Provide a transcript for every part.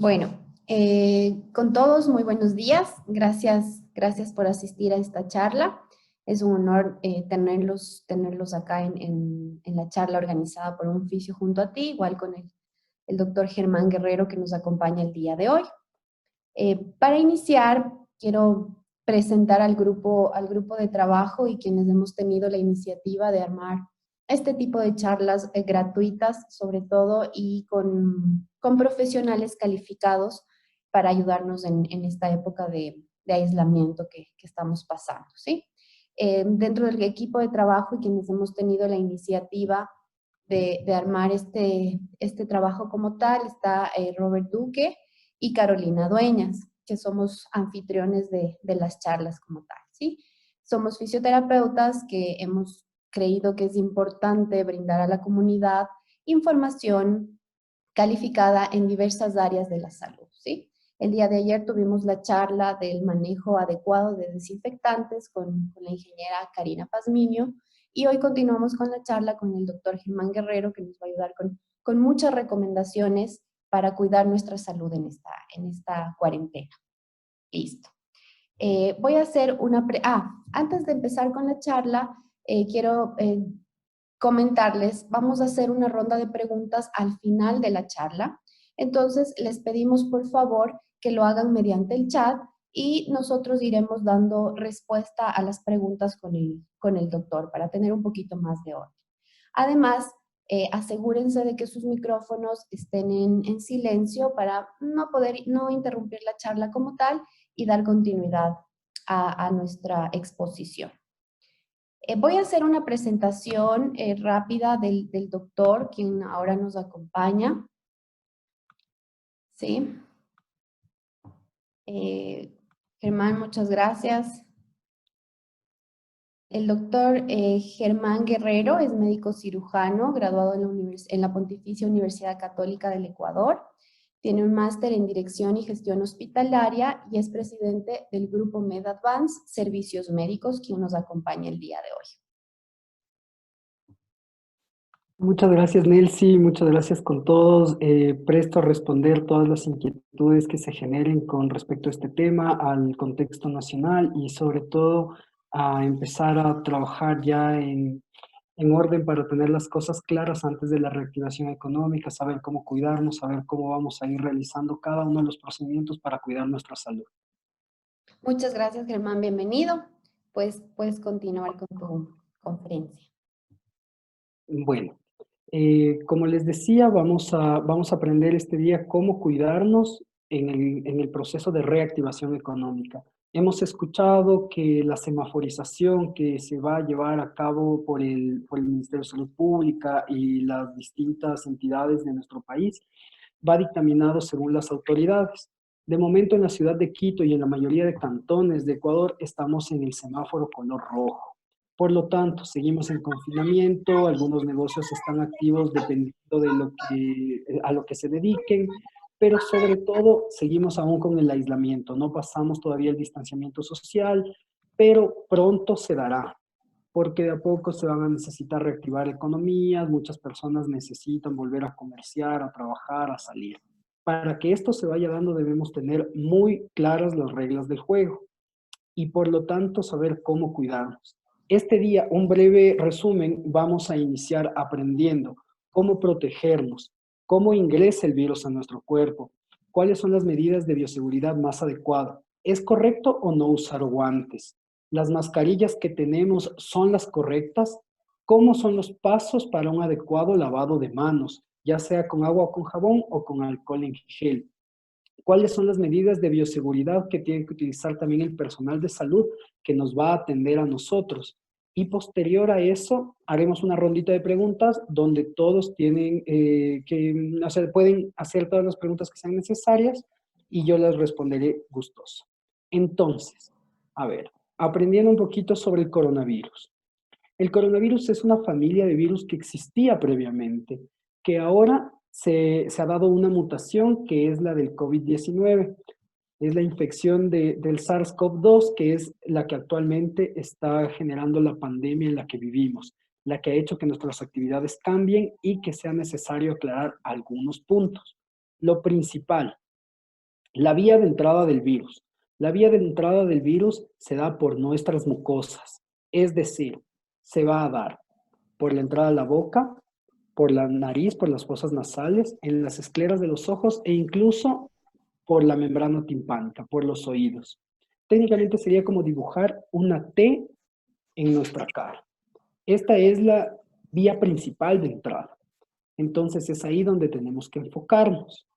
Bueno, con todos, muy buenos días. Gracias por asistir a esta charla. Es un honor tenerlos acá en la charla organizada por un oficio junto a ti, igual con el doctor Germán Guerrero que nos acompaña el día de hoy. Para iniciar, quiero presentar al grupo de trabajo y quienes hemos tenido la iniciativa de armar este tipo de charlas gratuitas, sobre todo, y con profesionales calificados para ayudarnos en esta época de aislamiento que estamos pasando, ¿sí? Dentro del equipo de trabajo y quienes hemos tenido la iniciativa de armar este trabajo como tal, está Robert Duque y Carolina Dueñas, que somos anfitriones de las charlas como tal, ¿sí? Somos fisioterapeutas que hemos creído que es importante brindar a la comunidad información calificada en diversas áreas de la salud, ¿sí? El día de ayer tuvimos la charla del manejo adecuado de desinfectantes con la ingeniera Karina Pazmiño y hoy continuamos con la charla con el doctor Germán Guerrero que nos va a ayudar con muchas recomendaciones para cuidar nuestra salud en esta cuarentena. Listo. Voy a hacer antes de empezar con la charla, quiero comentarles, vamos a hacer una ronda de preguntas al final de la charla. Entonces, les pedimos por favor que lo hagan mediante el chat y nosotros iremos dando respuesta a las preguntas con el doctor para tener un poquito más de orden. Además, asegúrense de que sus micrófonos estén en silencio para no interrumpir la charla como tal y dar continuidad a nuestra exposición. Voy a hacer una presentación rápida del doctor, quien ahora nos acompaña. ¿Sí? Germán, muchas gracias. El doctor Germán Guerrero es médico cirujano, graduado en la Pontificia Universidad Católica del Ecuador. Tiene un máster en Dirección y Gestión Hospitalaria y es presidente del Grupo MedAdvance Servicios Médicos, quien nos acompaña el día de hoy. Muchas gracias, Nelcy. Muchas gracias con todos. Presto a responder todas las inquietudes que se generen con respecto a este tema, al contexto nacional y sobre todo a empezar a trabajar ya en orden para tener las cosas claras antes de la reactivación económica, saber cómo cuidarnos, saber cómo vamos a ir realizando cada uno de los procedimientos para cuidar nuestra salud. Muchas gracias, Germán. Bienvenido. Pues puedes continuar con tu conferencia. Bueno. Como les decía, vamos a aprender este día cómo cuidarnos en el proceso de reactivación económica. Hemos escuchado que la semaforización que se va a llevar a cabo por el Ministerio de Salud Pública y las distintas entidades de nuestro país va dictaminado según las autoridades. De momento, en la ciudad de Quito y en la mayoría de cantones de Ecuador estamos en el semáforo color rojo. Por lo tanto, seguimos en confinamiento, algunos negocios están activos dependiendo a lo que se dediquen, pero sobre todo seguimos aún con el aislamiento, no pasamos todavía el distanciamiento social, pero pronto se dará, porque de a poco se van a necesitar reactivar economías, muchas personas necesitan volver a comerciar, a trabajar, a salir. Para que esto se vaya dando debemos tener muy claras las reglas del juego y por lo tanto saber cómo cuidarnos. Este día, un breve resumen, vamos a iniciar aprendiendo cómo protegernos, cómo ingresa el virus a nuestro cuerpo, cuáles son las medidas de bioseguridad más adecuadas. ¿Es correcto o no usar guantes? ¿Las mascarillas que tenemos son las correctas? ¿Cómo son los pasos para un adecuado lavado de manos, ya sea con agua o con jabón o con alcohol en gel? ¿Cuáles son las medidas de bioseguridad que tiene que utilizar también el personal de salud que nos va a atender a nosotros? Y posterior a eso, haremos una rondita de preguntas donde todos tienen pueden hacer todas las preguntas que sean necesarias y yo las responderé gustoso. Entonces, a ver, aprendiendo un poquito sobre el coronavirus. El coronavirus es una familia de virus que existía previamente, que ahora se ha dado una mutación que es la del COVID-19. Es la infección del SARS-CoV-2, que es la que actualmente está generando la pandemia en la que vivimos, la que ha hecho que nuestras actividades cambien y que sea necesario aclarar algunos puntos. Lo principal, La vía de entrada del virus. La vía de entrada del virus se da por nuestras mucosas, es decir, se va a dar por la entrada a la boca, por la nariz, por las fosas nasales, en las escleras de los ojos e incluso por la membrana timpánica, por los oídos. Técnicamente sería como dibujar una T en nuestra cara. Esta es la vía principal de entrada. Entonces es ahí donde tenemos que enfocarnos.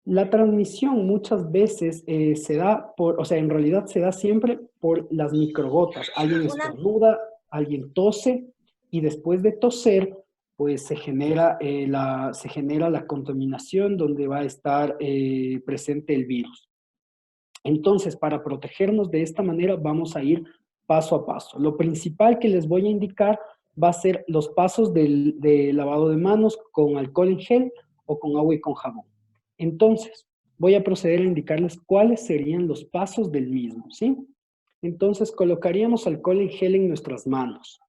La transmisión muchas veces se da por, o sea, en realidad se da siempre por las microgotas. Alguien estornuda, alguien tose y después de toser, pues se genera la contaminación donde va a estar presente el virus. Entonces, para protegernos de esta manera, vamos a ir paso a paso. Lo principal que les voy a indicar va a ser los pasos de lavado de manos con alcohol en gel o con agua y con jabón. Entonces, voy a proceder a indicarles cuáles serían los pasos del mismo, ¿sí? Entonces, colocaríamos alcohol en gel en nuestras manos.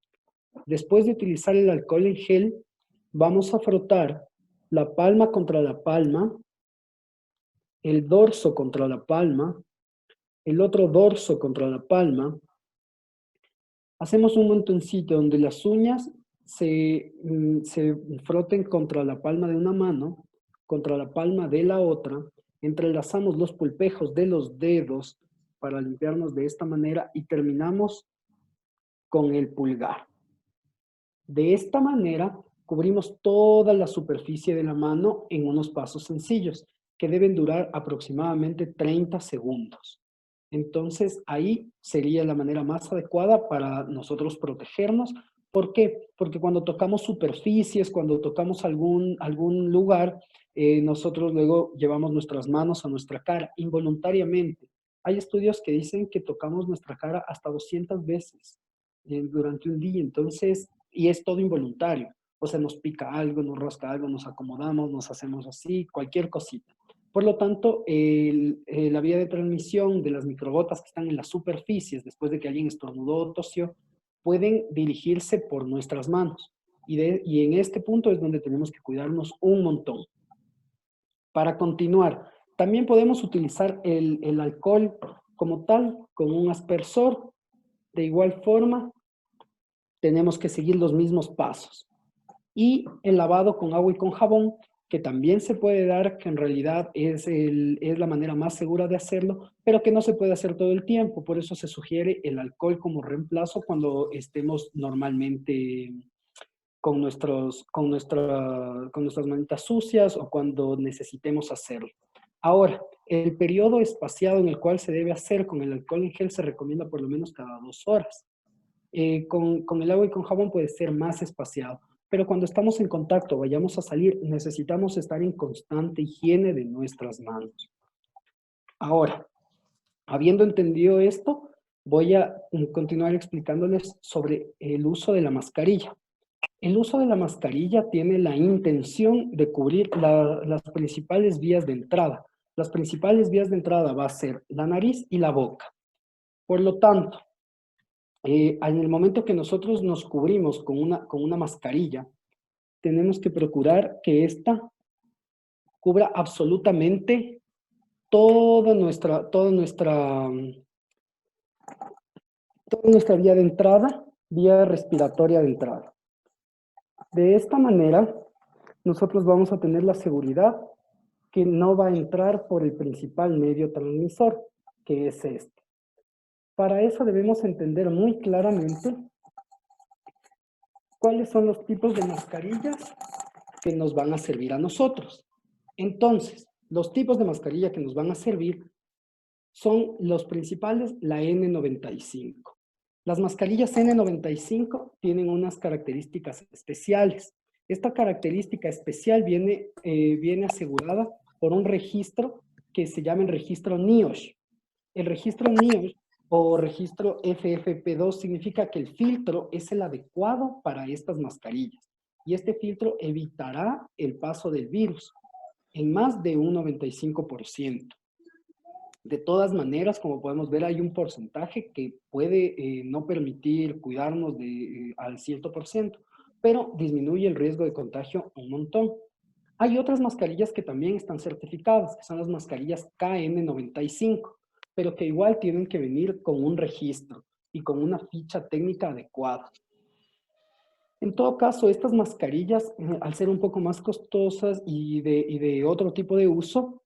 Después de utilizar el alcohol en gel, vamos a frotar la palma contra la palma, el dorso contra la palma, el otro dorso contra la palma. Hacemos un montoncito donde las uñas se froten contra la palma de una mano, contra la palma de la otra, entrelazamos los pulpejos de los dedos para limpiarnos de esta manera y terminamos con el pulgar. De esta manera cubrimos toda la superficie de la mano en unos pasos sencillos que deben durar aproximadamente 30 segundos. Entonces, ahí sería la manera más adecuada para nosotros protegernos. ¿Por qué? Porque cuando tocamos superficies, cuando tocamos algún lugar, nosotros luego llevamos nuestras manos a nuestra cara involuntariamente. Hay estudios que dicen que tocamos nuestra cara hasta 200 veces durante un día, entonces, y es todo involuntario. O sea, nos pica algo, nos rasca algo, nos acomodamos, nos hacemos así, cualquier cosita. Por lo tanto, la vía de transmisión de las microgotas que están en las superficies después de que alguien estornudó o tosió, pueden dirigirse por nuestras manos. Y en este punto es donde tenemos que cuidarnos un montón. Para continuar, también podemos utilizar el alcohol como tal, con un aspersor. De igual forma, tenemos que seguir los mismos pasos. Y el lavado con agua y con jabón, que también se puede dar, que en realidad es la manera más segura de hacerlo, pero que no se puede hacer todo el tiempo. Por eso se sugiere el alcohol como reemplazo cuando estemos normalmente con nuestras manitas sucias o cuando necesitemos hacerlo. Ahora, el periodo espaciado en el cual se debe hacer con el alcohol en gel se recomienda por lo menos cada 2 horas. Con el agua y con jabón puede ser más espaciado, pero cuando estamos en contacto, vayamos a salir, necesitamos estar en constante higiene de nuestras manos. Ahora, habiendo entendido esto, voy a continuar explicándoles sobre el uso de la mascarilla. El uso de la mascarilla tiene la intención de cubrir las principales vías de entrada. Las principales vías de entrada va a ser la nariz y la boca. Por lo tanto, en el momento que nosotros nos cubrimos con una mascarilla, tenemos que procurar que ésta cubra absolutamente toda nuestra vía de entrada, vía respiratoria de entrada. De esta manera, nosotros vamos a tener la seguridad que no va a entrar por el principal medio transmisor, que es este. Para eso debemos entender muy claramente cuáles son los tipos de mascarillas que nos van a servir a nosotros. Entonces, los tipos de mascarilla que nos van a servir son los principales, la N95. Las mascarillas N95 tienen unas características especiales. Esta característica especial viene asegurada por un registro que se llama el registro NIOSH. El registro NIOSH o registro FFP2 significa que el filtro es el adecuado para estas mascarillas y este filtro evitará el paso del virus en más de un 95%. De todas maneras, como podemos ver, hay un porcentaje que puede no permitir cuidarnos al 100%, pero disminuye el riesgo de contagio un montón. Hay otras mascarillas que también están certificadas, que son las mascarillas KN95, pero que igual tienen que venir con un registro y con una ficha técnica adecuada. En todo caso, estas mascarillas, al ser un poco más costosas y de otro tipo de uso,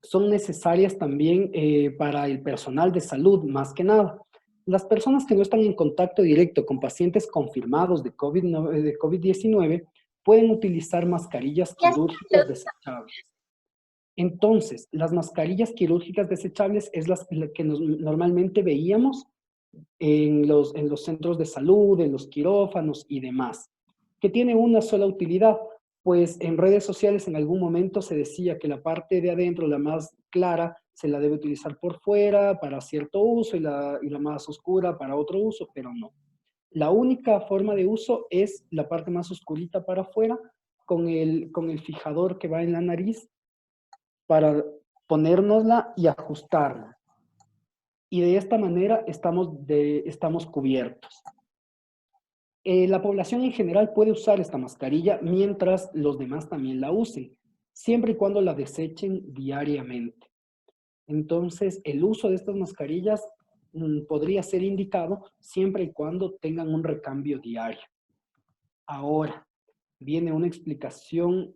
son necesarias también para el personal de salud, más que nada. Las personas que no están en contacto directo con pacientes confirmados de COVID-19 pueden utilizar mascarillas quirúrgicas desechables. Entonces, las mascarillas quirúrgicas desechables es las que normalmente veíamos en los centros de salud, en los quirófanos y demás, que tiene una sola utilidad, pues en redes sociales en algún momento se decía que la parte de adentro, la más clara, se la debe utilizar por fuera para cierto uso y la más oscura para otro uso, pero no. La única forma de uso es la parte más oscurita para afuera, con el fijador que va en la nariz para ponérnosla y ajustarla. Y de esta manera estamos cubiertos. La población en general puede usar esta mascarilla mientras los demás también la usen, siempre y cuando la desechen diariamente. Entonces, el uso de estas mascarillas podría ser indicado siempre y cuando tengan un recambio diario. Ahora, viene una explicación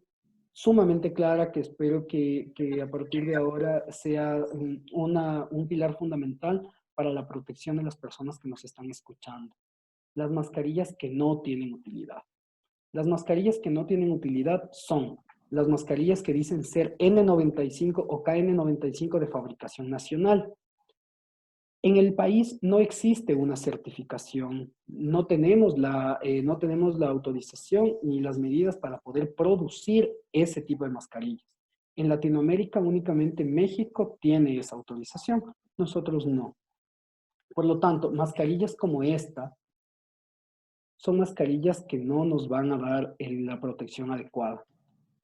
sumamente clara que espero que a partir de ahora sea un pilar fundamental para la protección de las personas que nos están escuchando. Las mascarillas que no tienen utilidad. Las mascarillas que no tienen utilidad son las mascarillas que dicen ser N95 o KN95 de fabricación nacional. En el país no existe una certificación, no tenemos no tenemos la autorización ni las medidas para poder producir ese tipo de mascarillas. En Latinoamérica únicamente México tiene esa autorización, nosotros no. Por lo tanto, mascarillas como esta son mascarillas que no nos van a dar la protección adecuada,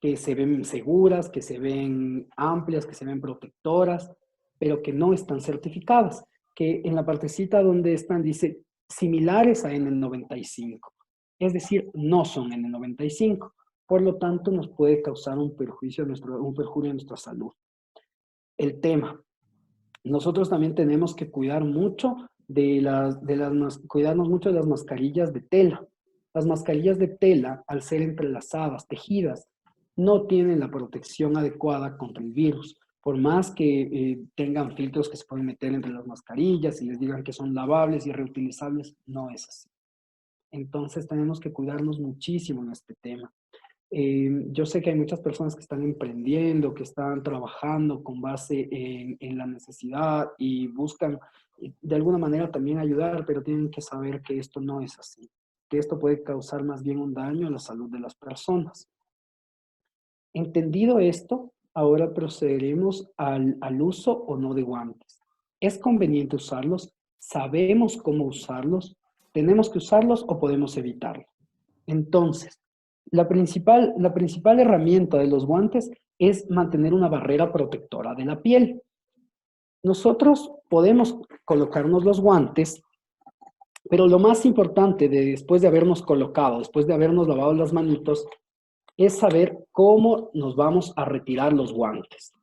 que se ven seguras, que se ven amplias, que se ven protectoras, pero que no están certificadas, que en la partecita donde están dice similares a N95, es decir, no son N95, por lo tanto nos puede causar un perjuicio a nuestra salud. El tema, nosotros también tenemos que cuidar mucho cuidarnos mucho de las mascarillas de tela. Las mascarillas de tela, al ser entrelazadas, tejidas, no tienen la protección adecuada contra el virus. Por más que tengan filtros que se pueden meter entre las mascarillas y les digan que son lavables y reutilizables, no es así. Entonces tenemos que cuidarnos muchísimo en este tema. Yo sé que hay muchas personas que están emprendiendo, que están trabajando con base en la necesidad y buscan de alguna manera también ayudar, pero tienen que saber que esto no es así, que esto puede causar más bien un daño a la salud de las personas. Entendido esto, ahora procederemos al uso o no de guantes. ¿Es conveniente usarlos? ¿Sabemos cómo usarlos? ¿Tenemos que usarlos o podemos evitarlo? Entonces, la principal herramienta de los guantes es mantener una barrera protectora de la piel. Nosotros podemos colocarnos los guantes, pero lo más importante después de habernos colocado, después de habernos lavado las manitos, es saber cómo nos vamos a retirar los guantes.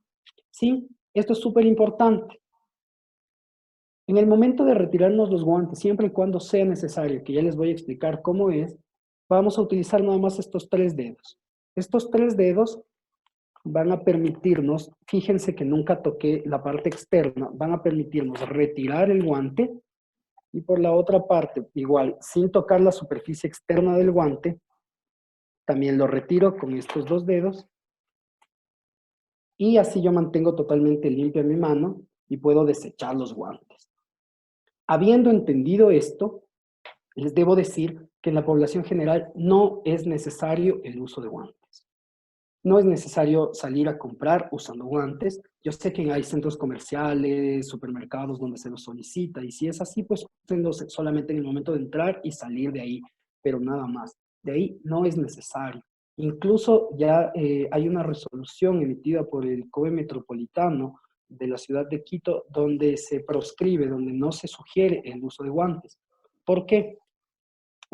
¿Sí? Esto es súper importante. En el momento de retirarnos los guantes, siempre y cuando sea necesario, que ya les voy a explicar cómo es, vamos a utilizar nada más estos 3 dedos. Estos 3 dedos van a permitirnos, fíjense que nunca toqué la parte externa, van a permitirnos retirar el guante y por la otra parte, igual, sin tocar la superficie externa del guante, también lo retiro con estos 2 dedos y así yo mantengo totalmente limpia mi mano y puedo desechar los guantes. Habiendo entendido esto, les debo decir que en la población general no es necesario el uso de guantes. No es necesario salir a comprar usando guantes. Yo sé que hay centros comerciales, supermercados donde se los solicita y si es así, pues úsenlos solamente en el momento de entrar y salir de ahí, pero nada más. De ahí no es necesario. Incluso ya hay una resolución emitida por el COE Metropolitano de la ciudad de Quito donde se proscribe, donde no se sugiere el uso de guantes. ¿Por qué?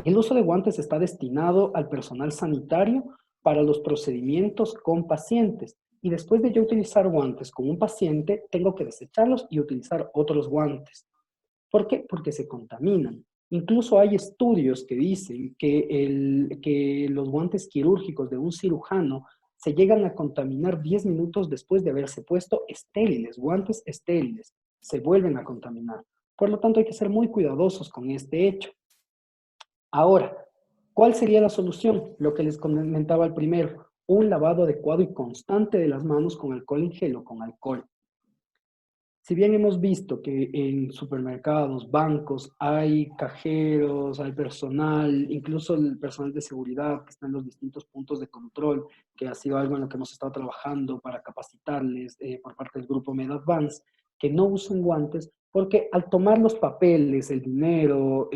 El uso de guantes está destinado al personal sanitario para los procedimientos con pacientes. Y después de yo utilizar guantes con un paciente, tengo que desecharlos y utilizar otros guantes. ¿Por qué? Porque se contaminan. Incluso hay estudios que dicen que los guantes quirúrgicos de un cirujano se llegan a contaminar 10 minutos después de haberse puesto estériles, guantes estériles, se vuelven a contaminar. Por lo tanto, hay que ser muy cuidadosos con este hecho. Ahora, ¿cuál sería la solución? Lo que les comentaba al primero, un lavado adecuado y constante de las manos con alcohol en gel o con alcohol. Si bien hemos visto que en supermercados, bancos, hay cajeros, hay personal, incluso el personal de seguridad que está en los distintos puntos de control, que ha sido algo en lo que hemos estado trabajando para capacitarles por parte del grupo MedAdvance, que no usen guantes, porque al tomar los papeles, el dinero,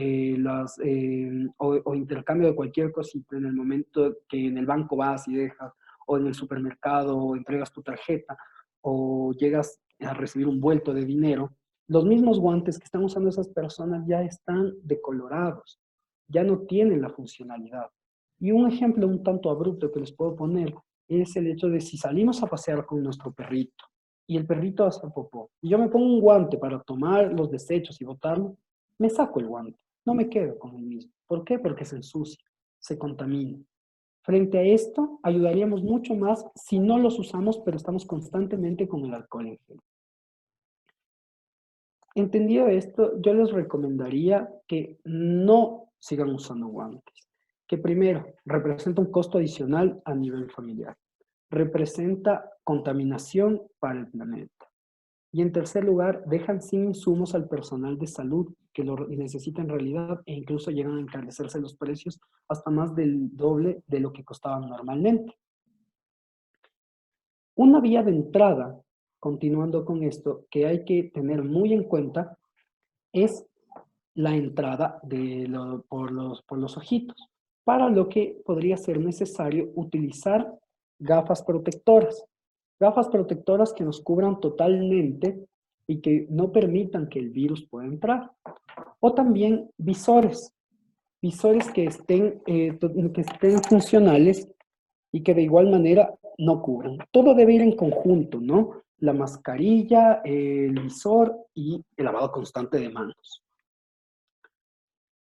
o intercambio de cualquier cosita en el momento que en el banco vas y dejas, o en el supermercado entregas tu tarjeta, o llegas a recibir un vuelto de dinero, los mismos guantes que están usando esas personas ya están decolorados, ya no tienen la funcionalidad. Y un ejemplo un tanto abrupto que les puedo poner es el hecho de si salimos a pasear con nuestro perrito y el perrito hace popó, y yo me pongo un guante para tomar los desechos y botarlo, me saco el guante, no me quedo con el mismo. ¿Por qué? Porque se ensucia, se contamina. Frente a esto, ayudaríamos mucho más si no los usamos, pero estamos constantemente con el alcohol en gel. Entendido esto, yo les recomendaría que no sigan usando guantes, que primero representa un costo adicional a nivel familiar, representa contaminación para el planeta. Y en tercer lugar, dejan sin insumos al personal de salud que lo necesita en realidad e incluso llegan a encarecerse los precios hasta más del doble de lo que costaban normalmente. Una vía de entrada, continuando con esto, que hay que tener muy en cuenta es la entrada por los ojitos, para lo que podría ser necesario utilizar gafas protectoras. Gafas protectoras que nos cubran totalmente y que no permitan que el virus pueda entrar. O también visores, visores que estén funcionales y que de igual manera no cubran. Todo debe ir en conjunto, ¿no? La mascarilla, el visor y el lavado constante de manos.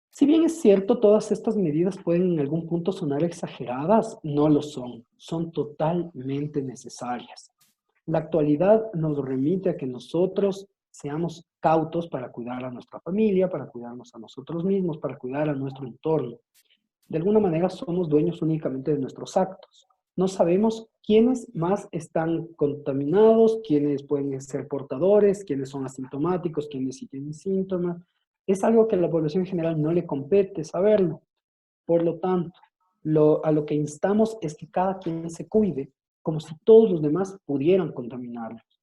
Si bien es cierto, todas estas medidas pueden en algún punto sonar exageradas, no lo son, son totalmente necesarias. La actualidad nos remite a que nosotros seamos cautos para cuidar a nuestra familia, para cuidarnos a nosotros mismos, para cuidar a nuestro entorno. De alguna manera somos dueños únicamente de nuestros actos. No sabemos quiénes más están contaminados, quiénes pueden ser portadores, quiénes son asintomáticos, quiénes sí tienen síntomas. Es algo que a la población en general no le compete saberlo. Por lo tanto, a lo que instamos es que cada quien se cuide, como si todos los demás pudieran contaminarlos.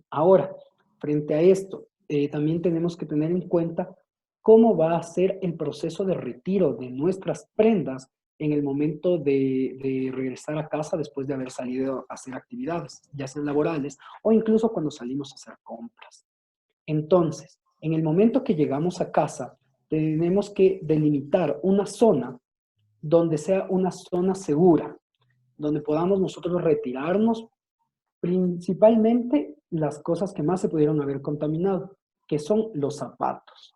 Ahora, frente a esto, también tenemos que tener en cuenta cómo va a ser el proceso de retiro de nuestras prendas en el momento de regresar a casa después de haber salido a hacer actividades, ya sean laborales o incluso cuando salimos a hacer compras. Entonces, en el momento que llegamos a casa, tenemos que delimitar una zona donde sea una zona segura, donde podamos nosotros retirarnos principalmente las cosas que más se pudieron haber contaminado, que son los zapatos.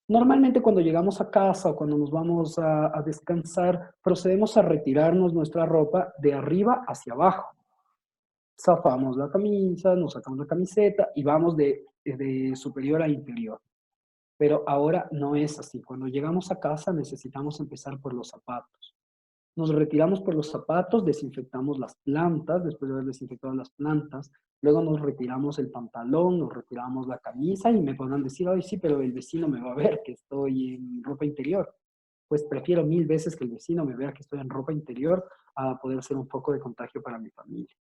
Normalmente cuando llegamos a casa o cuando nos vamos a descansar, procedemos a retirarnos nuestra ropa de arriba hacia abajo. Zafamos la camisa, nos sacamos la camiseta y vamos de superior a inferior. Pero ahora no es así. Cuando llegamos a casa necesitamos empezar por los zapatos. Nos retiramos por los zapatos, desinfectamos las plantas, después de haber desinfectado las plantas, luego nos retiramos el pantalón, nos retiramos la camisa y me podrán decir, ay sí, pero el vecino me va a ver que estoy en ropa interior. Pues prefiero 1000 veces que el vecino me vea que estoy en ropa interior a poder ser un foco de contagio para mi familia.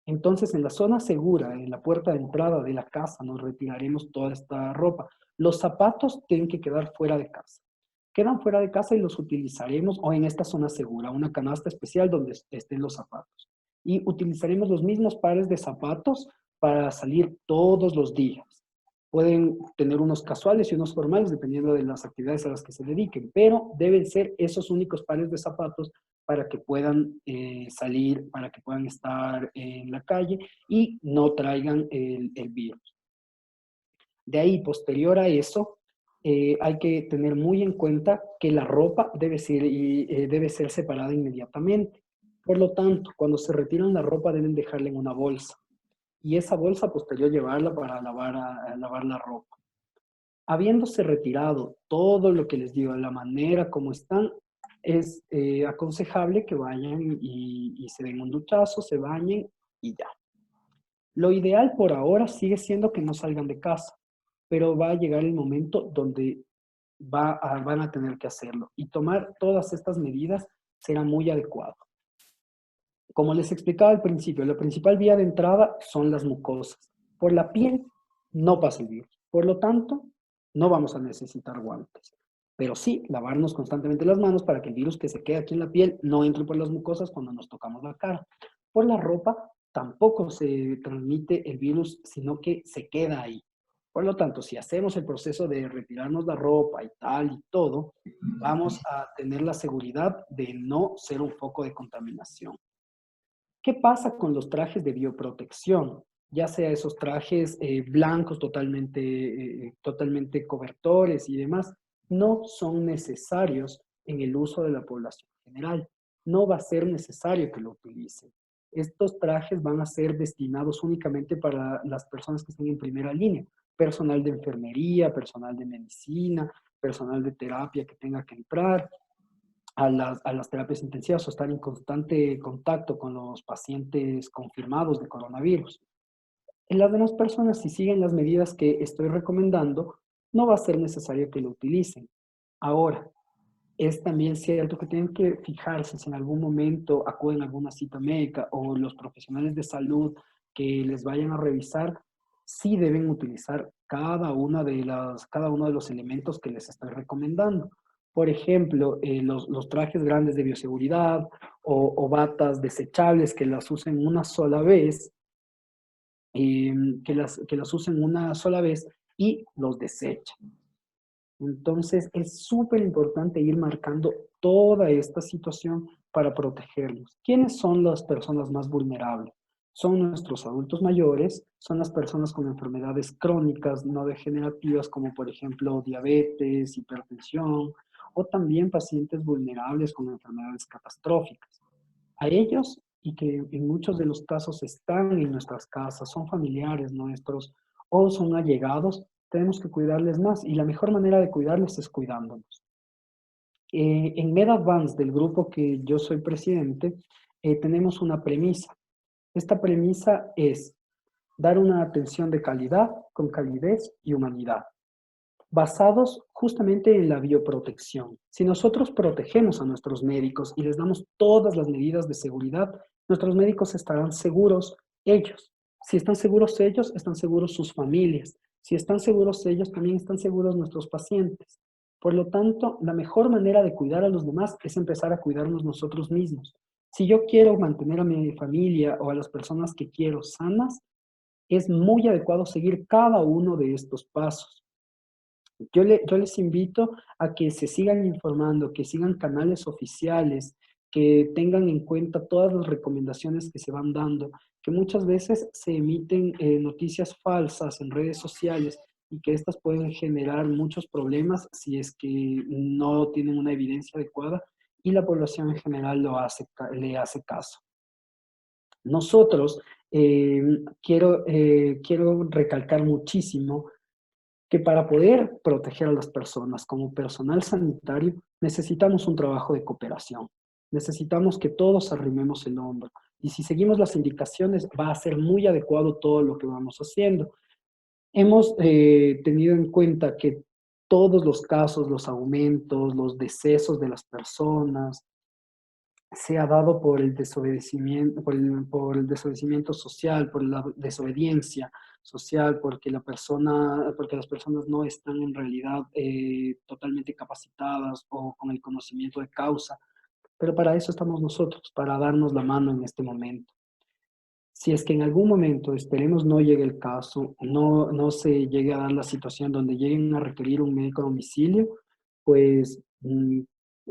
Entonces, en la zona segura, en la puerta de entrada de la casa, nos retiraremos toda esta ropa. Los zapatos tienen que quedar fuera de casa. Quedan fuera de casa y los utilizaremos o en esta zona segura, una canasta especial donde estén los zapatos. Y utilizaremos los mismos pares de zapatos para salir todos los días. Pueden tener unos casuales y unos formales dependiendo de las actividades a las que se dediquen, pero deben ser esos únicos pares de zapatos para que puedan salir, para que puedan estar en la calle y no traigan el virus. De ahí, posterior a eso, hay que tener muy en cuenta que la ropa debe ser separada inmediatamente. Por lo tanto, cuando se retiran la ropa deben dejarla en una bolsa y esa bolsa posterior llevarla para lavar, a lavar la ropa. Habiéndose retirado todo lo que les digo, de la manera como están, es aconsejable que vayan y se den un duchazo, se bañen y ya. Lo ideal por ahora sigue siendo que no salgan de casa, pero va a llegar el momento donde van a tener que hacerlo. Y tomar todas estas medidas será muy adecuado. Como les explicaba al principio, la principal vía de entrada son las mucosas. Por la piel no pasa el virus. Por lo tanto, no vamos a necesitar guantes. Pero sí, lavarnos constantemente las manos para que el virus que se quede aquí en la piel no entre por las mucosas cuando nos tocamos la cara. Por la ropa tampoco se transmite el virus, sino que se queda ahí. Por lo tanto, si hacemos el proceso de retirarnos la ropa y tal y todo, vamos a tener la seguridad de no ser un foco de contaminación. ¿Qué pasa con los trajes de bioprotección? Ya sea esos trajes blancos totalmente cobertores y demás, no son necesarios en el uso de la población general. No va a ser necesario que lo utilicen. Estos trajes van a ser destinados únicamente para las personas que estén en primera línea, personal de enfermería, personal de medicina, personal de terapia que tenga que entrar, a las terapias intensivas o estar en constante contacto con los pacientes confirmados de coronavirus. En las demás personas, si siguen las medidas que estoy recomendando, no va a ser necesario que lo utilicen. Ahora, es también cierto que tienen que fijarse si en algún momento acuden a alguna cita médica o los profesionales de salud que les vayan a revisar, sí deben utilizar cada uno de los elementos que les estoy recomendando. Por ejemplo, los trajes grandes de bioseguridad o batas desechables que las usen una sola vez, que las usen una sola vez y los desechen. Entonces, es súper importante ir marcando toda esta situación para protegerlos. ¿Quiénes son las personas más vulnerables? Son nuestros adultos mayores, son las personas con enfermedades crónicas no degenerativas como por ejemplo diabetes, hipertensión o también pacientes vulnerables con enfermedades catastróficas. A ellos, y que en muchos de los casos están en nuestras casas, son familiares nuestros o son allegados, tenemos que cuidarles más y la mejor manera de cuidarles es cuidándonos. En MedAdvance, del grupo que yo soy presidente, tenemos una premisa. Esta premisa es dar una atención de calidad, con calidez y humanidad, basados justamente en la bioprotección. Si nosotros protegemos a nuestros médicos y les damos todas las medidas de seguridad, nuestros médicos estarán seguros ellos. Si están seguros ellos, están seguros sus familias. Si están seguros ellos, también están seguros nuestros pacientes. Por lo tanto, la mejor manera de cuidar a los demás es empezar a cuidarnos nosotros mismos. Si yo quiero mantener a mi familia o a las personas que quiero sanas, es muy adecuado seguir cada uno de estos pasos. Yo les invito a que se sigan informando, que sigan canales oficiales, que tengan en cuenta todas las recomendaciones que se van dando, que muchas veces se emiten noticias falsas en redes sociales y que estas pueden generar muchos problemas si es que no tienen una evidencia adecuada y la población en general le hace caso. Nosotros, quiero recalcar muchísimo que para poder proteger a las personas como personal sanitario necesitamos un trabajo de cooperación. Necesitamos que todos arrimemos el hombro. Y si seguimos las indicaciones, va a ser muy adecuado todo lo que vamos haciendo. Hemos tenido en cuenta que todos los casos, los aumentos, los decesos de las personas, se ha dado por el desobedecimiento, por el desobedecimiento social, por la desobediencia social, porque las personas no están en realidad totalmente capacitadas o con el conocimiento de causa. Pero para eso estamos nosotros, para darnos la mano en este momento. Si es que en algún momento, esperemos no llegue el caso, no se llegue a dar la situación donde lleguen a requerir un médico a domicilio, pues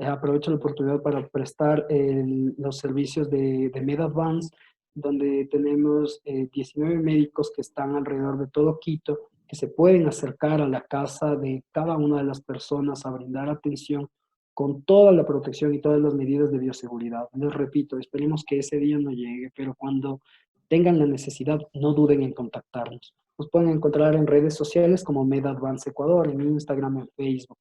Aprovecho la oportunidad para prestar los servicios de MedAdvance, donde tenemos 19 médicos que están alrededor de todo Quito, que se pueden acercar a la casa de cada una de las personas a brindar atención con toda la protección y todas las medidas de bioseguridad. Les repito, esperemos que ese día no llegue, pero cuando tengan la necesidad, no duden en contactarnos. Nos pueden encontrar en redes sociales como MedAdvance Ecuador, en Instagram, en Facebook.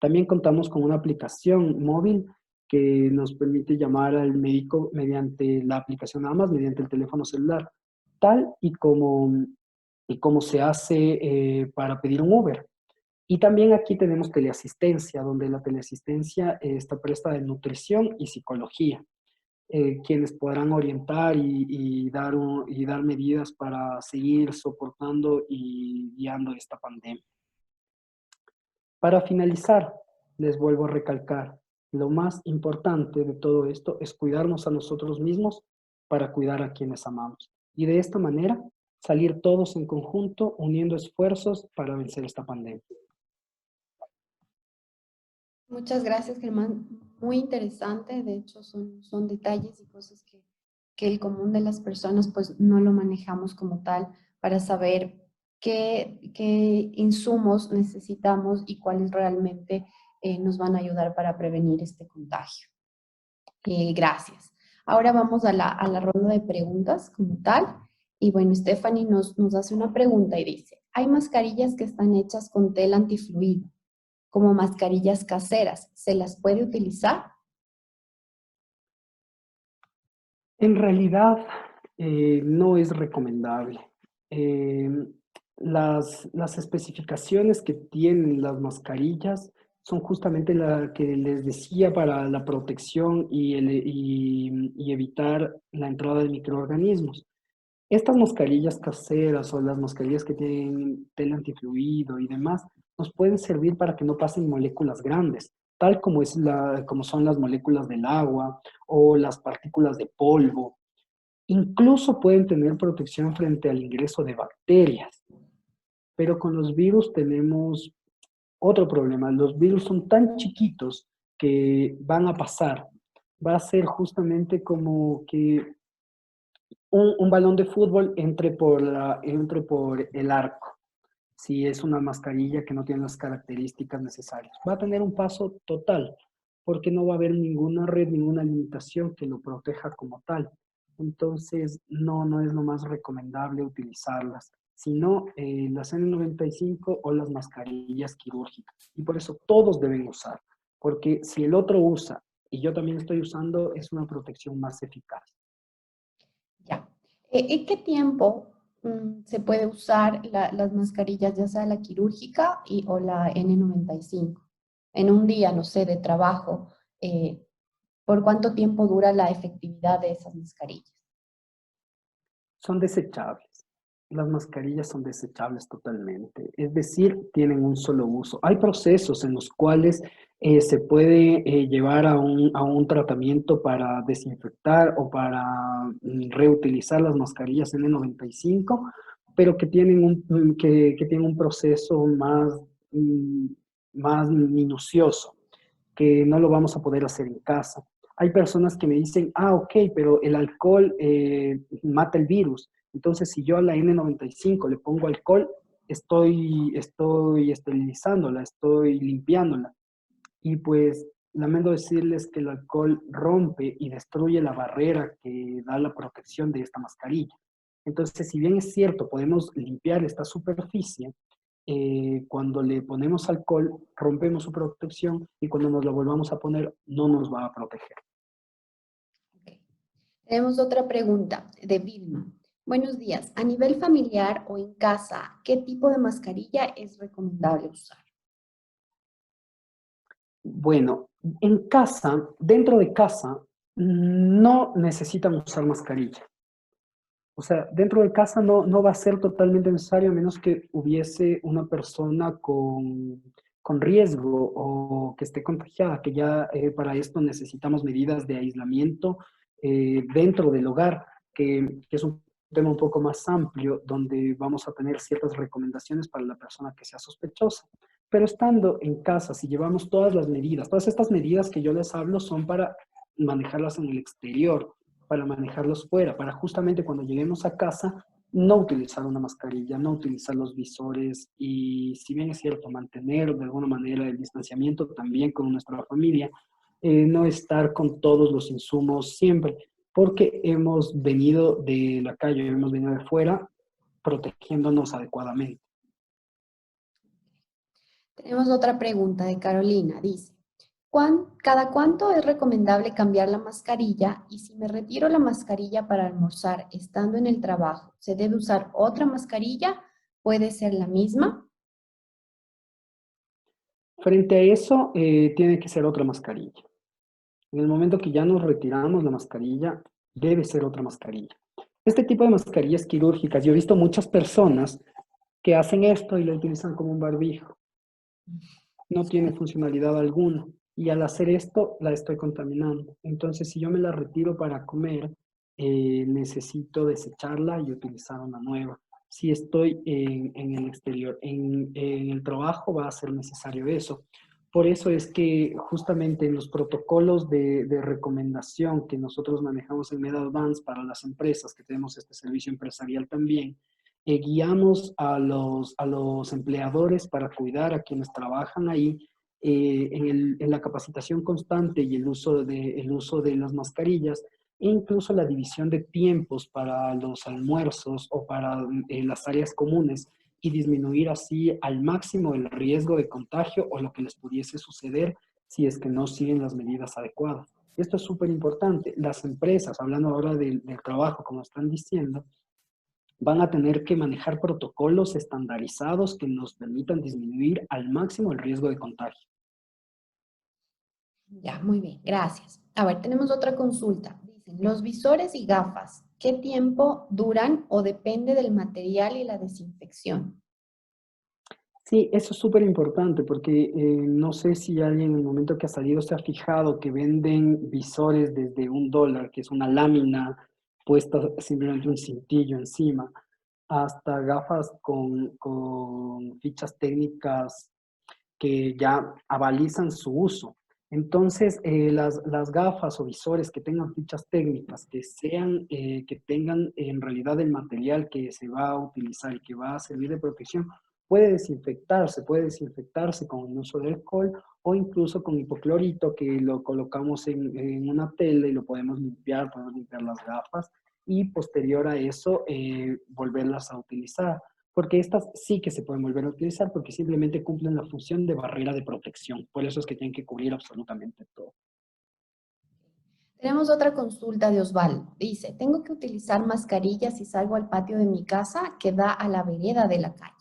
También contamos con una aplicación móvil que nos permite llamar al médico mediante la aplicación nada más, mediante el teléfono celular, tal y como se hace para pedir un Uber. Y también aquí tenemos teleasistencia, donde la teleasistencia está presta de nutrición y psicología, quienes podrán orientar y dar medidas para seguir soportando y guiando esta pandemia. Para finalizar, les vuelvo a recalcar, lo más importante de todo esto es cuidarnos a nosotros mismos para cuidar a quienes amamos. Y de esta manera, salir todos en conjunto, uniendo esfuerzos para vencer esta pandemia. Muchas gracias, Germán. Muy interesante. De hecho, son detalles y cosas que el común de las personas pues no lo manejamos como tal para saber qué insumos necesitamos y cuáles realmente nos van a ayudar para prevenir este contagio. Gracias. Ahora vamos a la ronda de preguntas como tal. Y bueno, Stephanie nos hace una pregunta y dice, ¿hay mascarillas que están hechas con tela antifluido, como mascarillas caseras? ¿Se las puede utilizar? En realidad, no es recomendable. Eh, las especificaciones que tienen las mascarillas son justamente la que les decía para la protección y evitar la entrada de microorganismos. Estas mascarillas caseras o las mascarillas que tienen tela antifluido y demás, nos pueden servir para que no pasen moléculas grandes, tal como, como son las moléculas del agua o las partículas de polvo. Incluso pueden tener protección frente al ingreso de bacterias. Pero con los virus tenemos otro problema. Los virus son tan chiquitos que van a pasar. Va a ser justamente como que un balón de fútbol entre por el arco, si es una mascarilla que no tiene las características necesarias. Va a tener un paso total, porque no va a haber ninguna red, ninguna limitación que lo proteja como tal. Entonces, no es lo más recomendable utilizarlas, sino las N95 o las mascarillas quirúrgicas. Y por eso todos deben usar, porque si el otro usa y yo también estoy usando, es una protección más eficaz. Ya. ¿En qué tiempo se puede usar las mascarillas, ya sea la quirúrgica o la N95? En un día, no sé, de trabajo, ¿por cuánto tiempo dura la efectividad de esas mascarillas? Son desechables. Las mascarillas son desechables totalmente, es decir, tienen un solo uso. Hay procesos en los cuales se puede llevar a un tratamiento para desinfectar o para reutilizar las mascarillas N95, pero que tienen que tienen un proceso mm, más minucioso, que no lo vamos a poder hacer en casa. Hay personas que me dicen, ah, ok, pero el alcohol mata el virus. Entonces, si yo a la N95 le pongo alcohol, estoy esterilizándola, estoy limpiándola. Y pues lamento decirles que el alcohol rompe y destruye la barrera que da la protección de esta mascarilla. Entonces, si bien es cierto, podemos limpiar esta superficie, cuando le ponemos alcohol, rompemos su protección y cuando nos la volvamos a poner, no nos va a proteger. Ok. Tenemos otra pregunta de Vilma. Buenos días. A nivel familiar o en casa, ¿qué tipo de mascarilla es recomendable usar? Bueno, en casa, dentro de casa, no necesitan usar mascarilla. O sea, dentro de casa no va a ser totalmente necesario a menos que hubiese una persona con riesgo o que esté contagiada, que ya para esto necesitamos medidas de aislamiento dentro del hogar, que es un tema un poco más amplio, donde vamos a tener ciertas recomendaciones para la persona que sea sospechosa. Pero estando en casa, si llevamos todas las medidas, todas estas medidas que yo les hablo son para manejarlas en el exterior, para manejarlos fuera, para justamente cuando lleguemos a casa no utilizar una mascarilla, no utilizar los visores y si bien es cierto, mantener de alguna manera el distanciamiento también con nuestra familia, no estar con todos los insumos siempre, porque hemos venido de la calle, hemos venido de fuera protegiéndonos adecuadamente. Tenemos otra pregunta de Carolina. Dice, ¿cada cuánto es recomendable cambiar la mascarilla? Y si me retiro la mascarilla para almorzar estando en el trabajo, ¿se debe usar otra mascarilla? ¿Puede ser la misma? Frente a eso, tiene que ser otra mascarilla. En el momento que ya nos retiramos la mascarilla, debe ser otra mascarilla. Este tipo de mascarillas quirúrgicas, yo he visto muchas personas que hacen esto y lo utilizan como un barbijo. No tiene funcionalidad alguna. Y al hacer esto, la estoy contaminando. Entonces, si yo me la retiro para comer, necesito desecharla y utilizar una nueva. Si estoy en el exterior, en el trabajo va a ser necesario eso. Por eso es que justamente en los protocolos de recomendación que nosotros manejamos en MedAdvance para las empresas, que tenemos este servicio empresarial también, guiamos a los empleadores para cuidar a quienes trabajan ahí en la capacitación constante y el uso de las mascarillas e incluso la división de tiempos para los almuerzos o para las áreas comunes y disminuir así al máximo el riesgo de contagio o lo que les pudiese suceder si es que no siguen las medidas adecuadas. Esto es súper importante. Las empresas, hablando ahora del trabajo, como están diciendo, van a tener que manejar protocolos estandarizados que nos permitan disminuir al máximo el riesgo de contagio. Ya, muy bien, gracias. A ver, tenemos otra consulta. Dicen, los visores y gafas, ¿qué tiempo duran o depende del material y la desinfección? Sí, eso es súper importante porque no sé si alguien en el momento que ha salido se ha fijado que venden visores desde $1, que es una lámina puesta simplemente un cintillo encima, hasta gafas con fichas técnicas que ya avalizan su uso. Entonces, las gafas o visores que tengan fichas técnicas, que tengan en realidad el material que se va a utilizar y que va a servir de protección, puede desinfectarse con el uso de alcohol o incluso con hipoclorito que lo colocamos en una tela y lo podemos limpiar las gafas y posterior a eso volverlas a utilizar porque estas sí que se pueden volver a utilizar porque simplemente cumplen la función de barrera de protección. Por eso es que tienen que cubrir absolutamente todo. Tenemos otra consulta de Osvaldo. Dice, tengo que utilizar mascarilla si salgo al patio de mi casa que da a la vereda de la calle.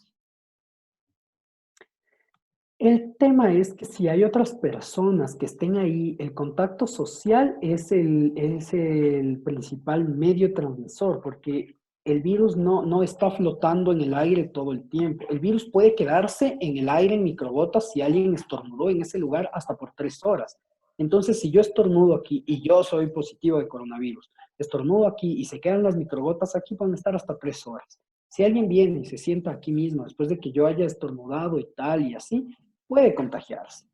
El tema es que si hay otras personas que estén ahí, el contacto social es el principal medio transmisor, porque el virus no está flotando en el aire todo el tiempo. El virus puede quedarse en el aire en microgotas si alguien estornudó en ese lugar hasta por 3 horas. Entonces, si yo estornudo aquí y yo soy positivo de coronavirus, estornudo aquí y se quedan las microgotas aquí, pueden estar hasta 3 horas. Si alguien viene y se sienta aquí mismo después de que yo haya estornudado y tal y así, puede contagiarse.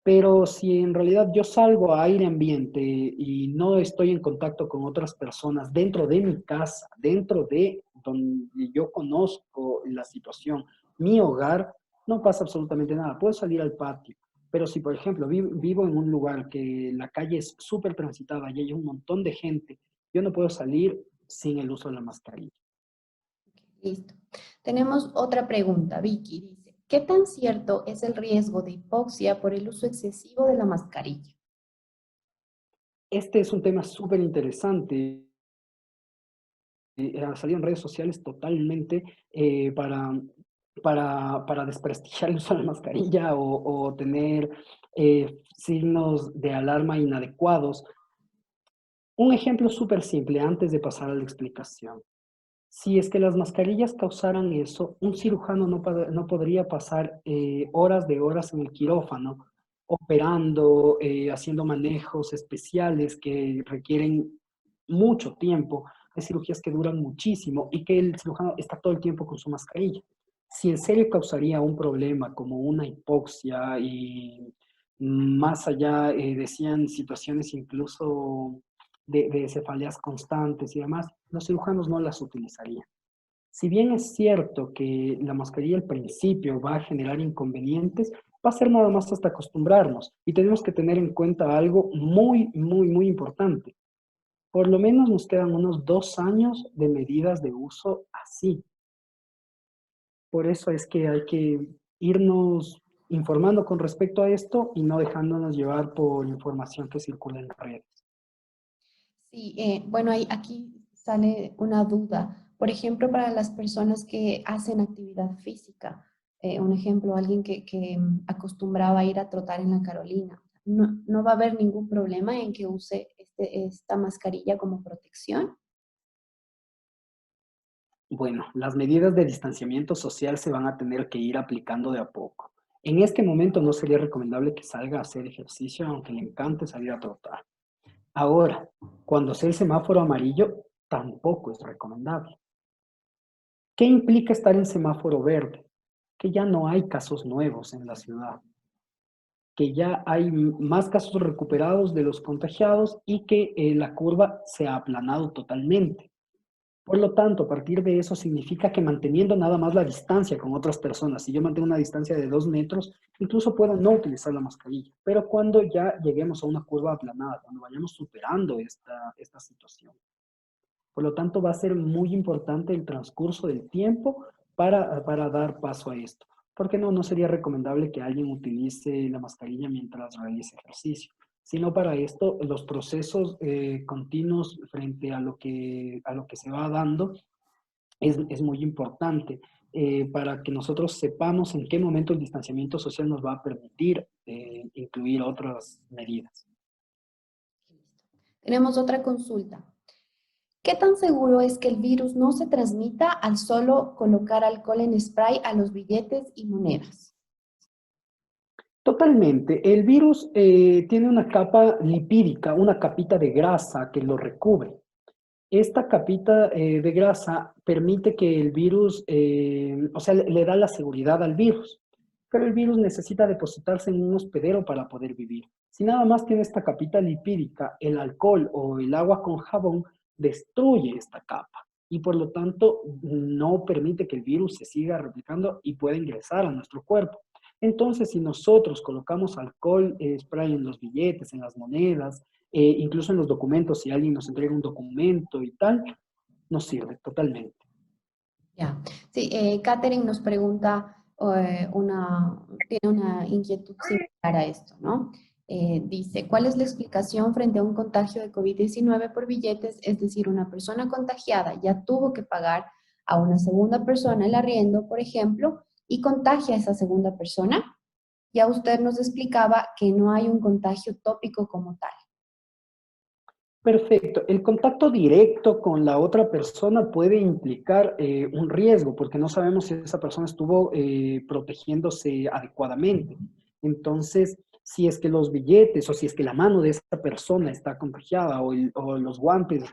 Pero si en realidad yo salgo a aire ambiente y no estoy en contacto con otras personas dentro de mi casa, dentro de donde yo conozco la situación, mi hogar, no pasa absolutamente nada. Puedo salir al patio. Pero si, por ejemplo, vivo en un lugar que la calle es súper transitada y hay un montón de gente, yo no puedo salir sin el uso de la mascarilla. Listo. Tenemos otra pregunta. Vicky dice, ¿qué tan cierto es el riesgo de hipoxia por el uso excesivo de la mascarilla? Este es un tema súper interesante. Ha salido en redes sociales totalmente para desprestigiar el uso de la mascarilla o tener signos de alarma inadecuados. Un ejemplo súper simple antes de pasar a la explicación. Si es que las mascarillas causaran eso, un cirujano no podría pasar horas de horas en el quirófano operando, haciendo manejos especiales que requieren mucho tiempo. Hay cirugías que duran muchísimo y que el cirujano está todo el tiempo con su mascarilla. Si en serio causaría un problema como una hipoxia y más allá, decían situaciones incluso de cefaleas constantes y demás, los cirujanos no las utilizarían. Si bien es cierto que la mascarilla al principio va a generar inconvenientes, va a ser nada más hasta acostumbrarnos. Y tenemos que tener en cuenta algo muy, muy, muy importante. Por lo menos nos quedan unos 2 años de medidas de uso así. Por eso es que hay que irnos informando con respecto a esto y no dejándonos llevar por información que circula en redes. Sí, bueno, aquí sale una duda. Por ejemplo, para las personas que hacen actividad física, un ejemplo, alguien que acostumbraba a ir a trotar en la Carolina, no va a haber ningún problema en que use esta mascarilla como protección. Bueno, las medidas de distanciamiento social se van a tener que ir aplicando de a poco. En este momento no sería recomendable que salga a hacer ejercicio, aunque le encante salir a trotar. Ahora, cuando sea el semáforo amarillo, tampoco es recomendable. ¿Qué implica estar en semáforo verde? Que ya no hay casos nuevos en la ciudad, que ya hay más casos recuperados de los contagiados y que la curva se ha aplanado totalmente. Por lo tanto, a partir de eso significa que manteniendo nada más la distancia con otras personas, si yo mantengo una distancia de 2 metros, incluso puedo no utilizar la mascarilla. Pero cuando ya lleguemos a una curva aplanada, cuando vayamos superando esta situación. Por lo tanto, va a ser muy importante el transcurso del tiempo para dar paso a esto. Porque no sería recomendable que alguien utilice la mascarilla mientras realice ejercicio, sino para esto los procesos continuos frente a lo que se va dando es muy importante para que nosotros sepamos en qué momento el distanciamiento social nos va a permitir incluir otras medidas. Tenemos otra consulta. ¿Qué tan seguro es que el virus no se transmita al solo colocar alcohol en spray a los billetes y monedas? Totalmente. El virus tiene una capa lipídica, una capita de grasa que lo recubre. Esta capita de grasa permite que el virus, o sea, le da la seguridad al virus, pero el virus necesita depositarse en un hospedero para poder vivir. Si nada más tiene esta capita lipídica, el alcohol o el agua con jabón destruye esta capa y por lo tanto no permite que el virus se siga replicando y pueda ingresar a nuestro cuerpo. Entonces, si nosotros colocamos alcohol spray en los billetes, en las monedas, incluso en los documentos, si alguien nos entrega un documento y tal, nos sirve totalmente. Ya, sí, Catherine nos pregunta, tiene una inquietud similar a esto, ¿no? Dice, ¿cuál es la explicación frente a un contagio de COVID-19 por billetes? Es decir, una persona contagiada ya tuvo que pagar a una segunda persona el arriendo, por ejemplo, y contagia a esa segunda persona. Ya usted nos explicaba que no hay un contagio tópico como tal. Perfecto. El contacto directo con la otra persona puede implicar un riesgo, porque no sabemos si esa persona estuvo protegiéndose adecuadamente. Entonces, si es que los billetes o si es que la mano de esa persona está contagiada o los guantes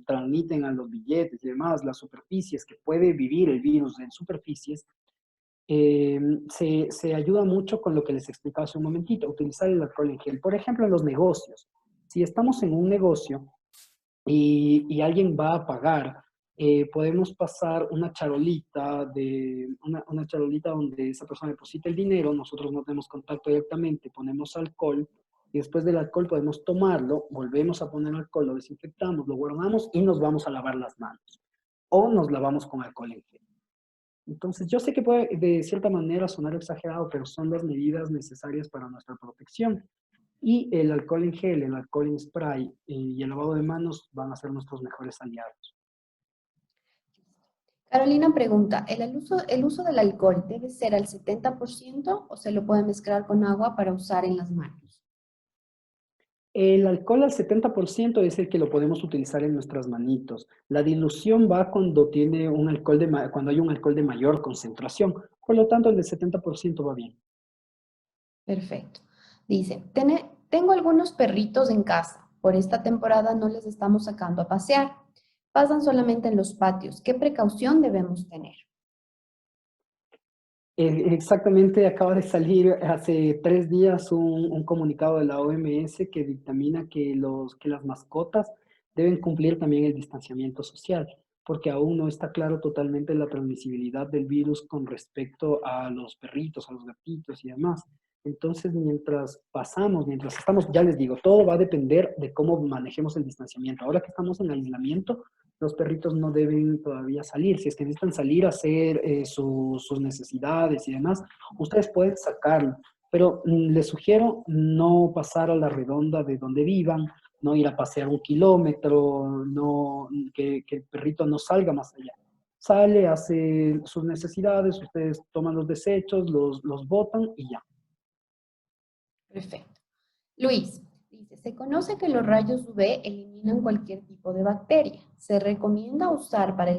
transmiten a los billetes y demás, las superficies que puede vivir el virus en superficies, se ayuda mucho con lo que les explicaba hace un momentito, utilizar el alcohol en gel. Por ejemplo, en los negocios. Si estamos en un negocio y alguien va a pagar, podemos pasar una charolita donde esa persona deposita el dinero, nosotros no tenemos contacto directamente, ponemos alcohol y después del alcohol podemos tomarlo, volvemos a poner alcohol, lo desinfectamos, lo guardamos y nos vamos a lavar las manos o nos lavamos con alcohol en gel. Entonces, yo sé que puede de cierta manera sonar exagerado, pero son las medidas necesarias para nuestra protección. Y el alcohol en gel, el alcohol en spray y el lavado de manos van a ser nuestros mejores aliados. Carolina pregunta, el uso del alcohol debe ser al 70% o se lo puede mezclar con agua para usar en las manos? El alcohol al 70% es el que lo podemos utilizar en nuestras manitos. La dilución va cuando cuando hay un alcohol de mayor concentración. Por lo tanto, el del 70% va bien. Perfecto. Dice, tengo algunos perritos en casa. Por esta temporada no les estamos sacando a pasear. Pasan solamente en los patios. ¿Qué precaución debemos tener? Exactamente, acaba de salir hace 3 días un comunicado de la OMS que dictamina que las mascotas deben cumplir también el distanciamiento social, porque aún no está claro totalmente la transmisibilidad del virus con respecto a los perritos, a los gatitos y demás. Entonces, mientras estamos, ya les digo, todo va a depender de cómo manejemos el distanciamiento. Ahora que estamos en aislamiento, los perritos no deben todavía salir. Si es que necesitan salir a hacer sus necesidades y demás, ustedes pueden sacarlo. Pero les sugiero no pasar a la redonda de donde vivan, no ir a pasear 1 kilómetro, no, que el perrito no salga más allá. Sale, hace sus necesidades, ustedes toman los desechos, los botan y ya. Perfecto. Luis dice, se conoce que los rayos UV eliminan cualquier tipo de bacteria. ¿Se recomienda usar para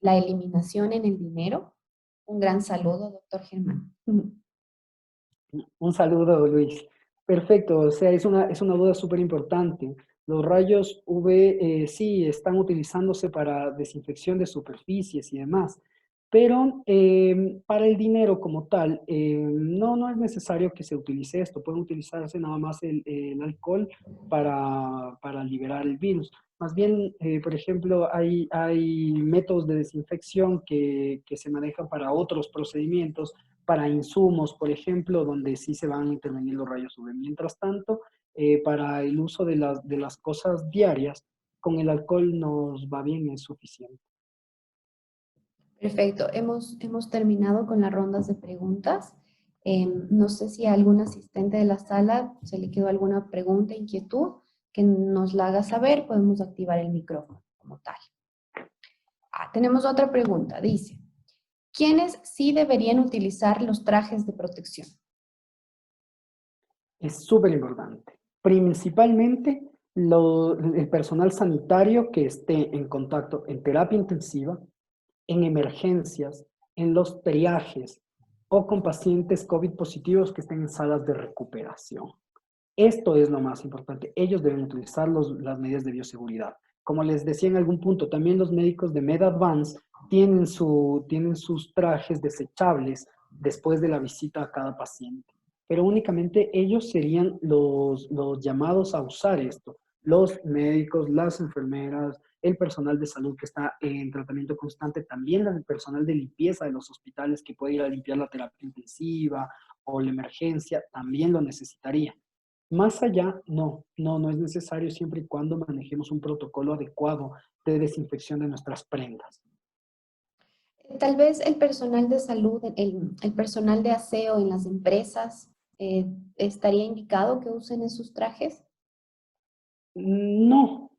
la eliminación en el dinero? Un gran saludo, doctor Germán. Un saludo, Luis. Perfecto, o sea, es una duda súper importante. Los rayos UV sí están utilizándose para desinfección de superficies y demás, pero para el dinero como tal, no es necesario que se utilice esto. Puede utilizarse nada más el alcohol para liberar el virus. Más bien, por ejemplo, hay métodos de desinfección que se manejan para otros procedimientos, para insumos, por ejemplo, donde sí se van a intervenir los rayos UV. Mientras tanto, para el uso de las cosas diarias, con el alcohol nos va bien, es suficiente. Perfecto, hemos terminado con las rondas de preguntas. No sé si a algún asistente de la sala se le quedó alguna pregunta, inquietud, que nos la haga saber, podemos activar el micrófono como tal. Tenemos otra pregunta, dice, ¿quiénes sí deberían utilizar los trajes de protección? Es súper importante. Principalmente el personal sanitario que esté en contacto en terapia intensiva, en emergencias, en los triajes o con pacientes COVID positivos que estén en salas de recuperación. Esto es lo más importante. Ellos deben utilizar las medidas de bioseguridad. Como les decía en algún punto, también los médicos de MedAdvance tienen sus trajes desechables después de la visita a cada paciente. Pero únicamente ellos serían los llamados a usar esto. Los médicos, las enfermeras, el personal de salud que está en tratamiento constante, también el personal de limpieza de los hospitales que puede ir a limpiar la terapia intensiva o la emergencia, también lo necesitaría. Más allá, no es necesario siempre y cuando manejemos un protocolo adecuado de desinfección de nuestras prendas. Tal vez el personal de salud, el personal de aseo en las empresas, ¿estaría indicado que usen esos trajes? No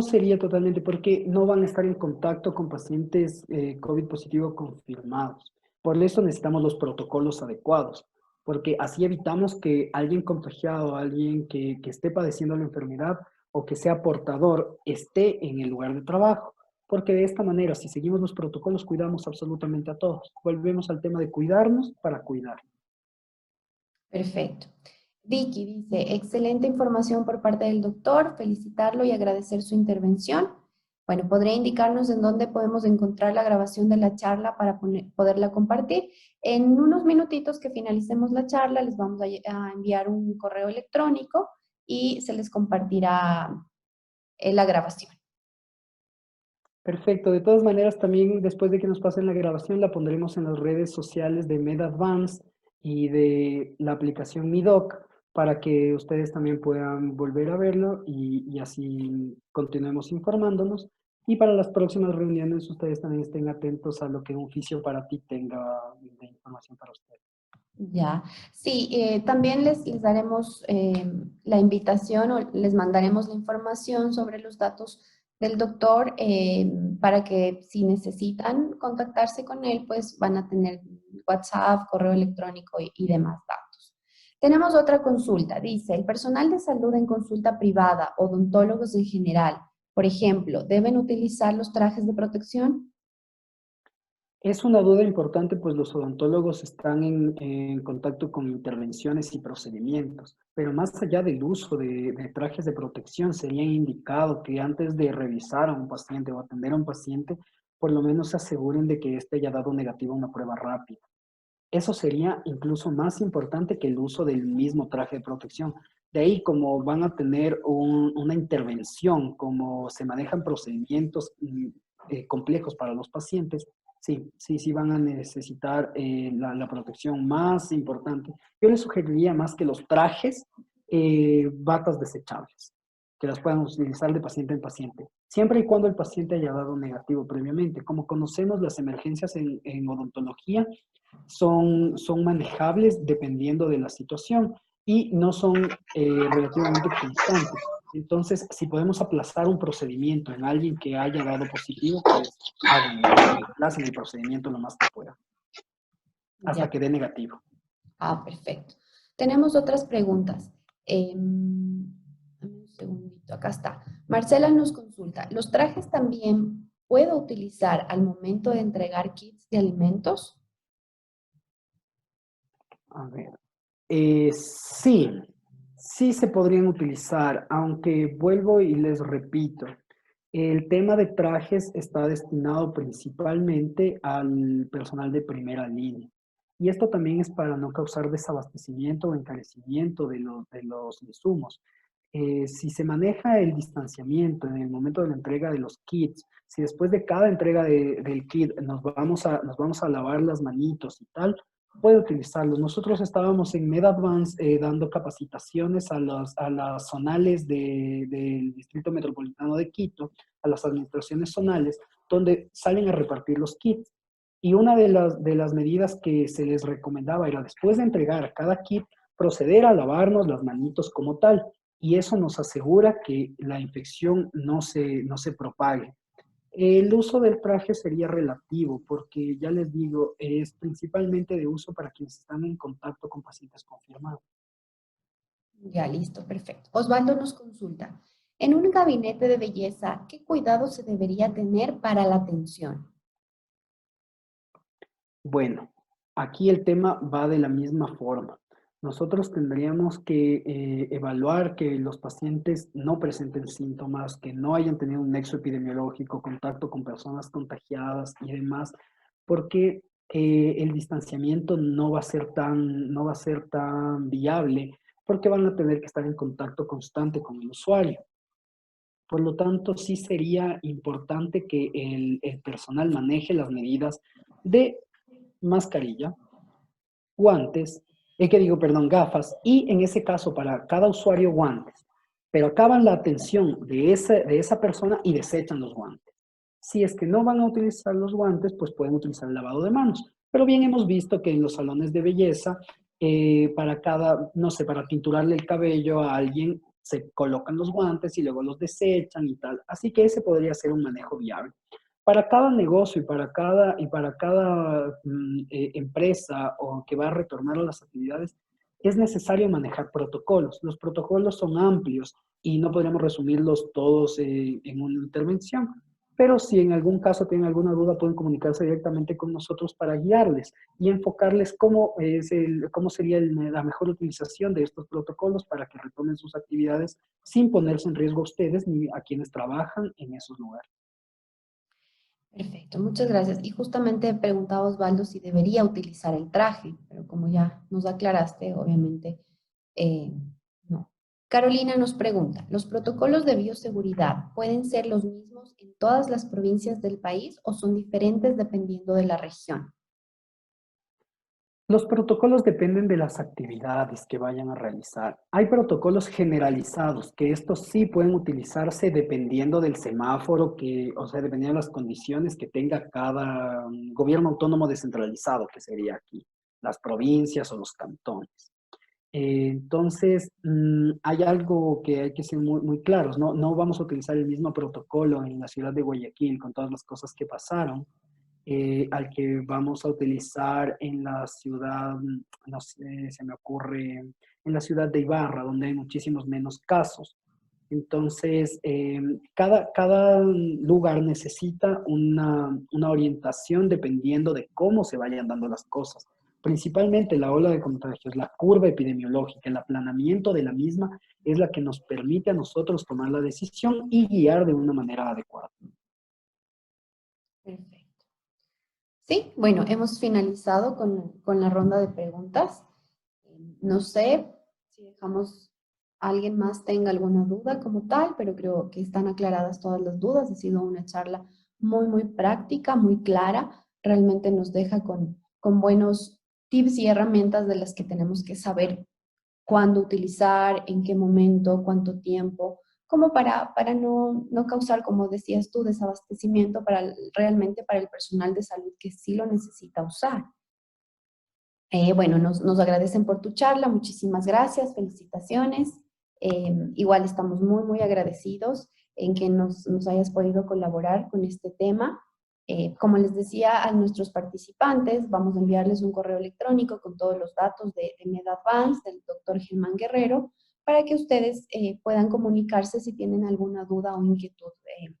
sería totalmente porque no van a estar en contacto con pacientes COVID positivo confirmados. Por eso necesitamos los protocolos adecuados, porque así evitamos que alguien contagiado, alguien que esté padeciendo la enfermedad o que sea portador esté en el lugar de trabajo. Porque de esta manera, si seguimos los protocolos, cuidamos absolutamente a todos. Volvemos al tema de cuidarnos para cuidar. Perfecto. Vicky dice, excelente información por parte del doctor, felicitarlo y agradecer su intervención. Bueno, ¿podría indicarnos en dónde podemos encontrar la grabación de la charla para poderla compartir? En unos minutitos que finalicemos la charla, les vamos a enviar un correo electrónico y se les compartirá la grabación. Perfecto. De todas maneras, también después de que nos pasen la grabación, la pondremos en las redes sociales de MedAdvance y de la aplicación MiDoc para que ustedes también puedan volver a verlo y así continuemos informándonos. Y para las próximas reuniones, ustedes también estén atentos a lo que un fisio para ti tenga de información para ustedes. Ya, sí, también les daremos la invitación o les mandaremos la información sobre los datos del doctor para que si necesitan contactarse con él, pues van a tener WhatsApp, correo electrónico y demás datos. Tenemos otra consulta, dice, el personal de salud en consulta privada, odontólogos en general, por ejemplo, ¿deben utilizar los trajes de protección? Es una duda importante, pues los odontólogos están en contacto con intervenciones y procedimientos, pero más allá del uso de trajes de protección, sería indicado que antes de revisar a un paciente o atender a un paciente, por lo menos se aseguren de que éste haya dado negativo a una prueba rápida. Eso sería incluso más importante que el uso del mismo traje de protección. De ahí, como van a tener una intervención, como se manejan procedimientos complejos para los pacientes, sí van a necesitar la protección más importante. Yo les sugeriría más que los trajes, batas desechables, que las puedan utilizar de paciente en paciente, siempre y cuando el paciente haya dado negativo previamente. Como conocemos, las emergencias en odontología son manejables dependiendo de la situación y no son relativamente constantes. Entonces, si podemos aplazar un procedimiento en alguien que haya dado positivo, pues háganlo, aplacen el procedimiento lo más que puedan, hasta Ya. que dé negativo. Ah, perfecto. Tenemos otras preguntas. Dame un segundito, acá está. Marcela nos consulta, ¿los trajes también puedo utilizar al momento de entregar kits de alimentos? A ver. Sí se podrían utilizar, aunque vuelvo y les repito, el tema de trajes está destinado principalmente al personal de primera línea. Y esto también es para no causar desabastecimiento o encarecimiento de los insumos. Si se maneja el distanciamiento en el momento de la entrega de los kits, si después de cada entrega del kit nos vamos a lavar las manitos y tal, puede utilizarlos. Nosotros estábamos en MedAdvance dando capacitaciones a las zonales del Distrito Metropolitano de Quito, a las administraciones zonales, donde salen a repartir los kits. Y una de las medidas que se les recomendaba era, después de entregar cada kit, proceder a lavarnos las manitos como tal. Y eso nos asegura que la infección no se propague. El uso del traje sería relativo porque, ya les digo, es principalmente de uso para quienes están en contacto con pacientes confirmados. Ya, listo, perfecto. Osvaldo nos consulta, en un gabinete de belleza, ¿qué cuidado se debería tener para la atención? Bueno, aquí el tema va de la misma forma. Nosotros tendríamos que evaluar que los pacientes no presenten síntomas, que no hayan tenido un nexo epidemiológico, contacto con personas contagiadas y demás, porque el distanciamiento no va a ser tan viable, porque van a tener que estar en contacto constante con el usuario. Por lo tanto, sí sería importante que el personal maneje las medidas de mascarilla, guantes, perdón, gafas, y en ese caso para cada usuario guantes, pero acaban la atención de esa persona y desechan los guantes. Si es que no van a utilizar los guantes, pues pueden utilizar el lavado de manos. Pero bien hemos visto que en los salones de belleza, para cada, no sé, para tinturarle el cabello a alguien, se colocan los guantes y luego los desechan y tal. Así que ese podría ser un manejo viable. Para cada negocio y para cada empresa o que va a retornar a las actividades, es necesario manejar protocolos. Los protocolos son amplios y no podríamos resumirlos todos en una intervención, pero si en algún caso tienen alguna duda, pueden comunicarse directamente con nosotros para guiarles y enfocarles cómo sería la mejor utilización de estos protocolos para que retomen sus actividades sin ponerse en riesgo a ustedes ni a quienes trabajan en esos lugares. Perfecto, muchas gracias. Y justamente preguntaba Osvaldo si debería utilizar el traje, pero como ya nos aclaraste, obviamente eh, no. Carolina nos pregunta, ¿los protocolos de bioseguridad pueden ser los mismos en todas las provincias del país o son diferentes dependiendo de la región? Los protocolos dependen de las actividades que vayan a realizar. Hay protocolos generalizados, que estos sí pueden utilizarse dependiendo del semáforo o sea, dependiendo de las condiciones que tenga cada gobierno autónomo descentralizado, que sería aquí, las provincias o los cantones. Entonces, hay algo que hay que ser muy claros, no vamos a utilizar el mismo protocolo en la ciudad de Guayaquil con todas las cosas que pasaron, al que vamos a utilizar en la ciudad, no sé, se me ocurre, en la ciudad de Ibarra, donde hay muchísimos menos casos. Entonces, cada lugar necesita una orientación dependiendo de cómo se vayan dando las cosas. Principalmente la ola de contagios, la curva epidemiológica, el aplanamiento de la misma es la que nos permite a nosotros tomar la decisión y guiar de una manera adecuada. Perfecto. Sí, bueno, hemos finalizado con la ronda de preguntas. No sé si dejamos a alguien más tenga alguna duda como tal, pero creo que están aclaradas todas las dudas. Ha sido una charla muy, muy práctica, muy clara. Realmente nos deja con buenos tips y herramientas de las que tenemos que saber cuándo utilizar, en qué momento, cuánto tiempo, como para no causar, como decías tú, desabastecimiento realmente para el personal de salud que sí lo necesita usar. Bueno, nos agradecen por tu charla, muchísimas gracias, felicitaciones. Igual estamos muy, muy agradecidos en que nos hayas podido colaborar con este tema. Como les decía a nuestros participantes, vamos a enviarles un correo electrónico con todos los datos de MedAdvance, del doctor Germán Guerrero, para que ustedes puedan comunicarse si tienen alguna duda o inquietud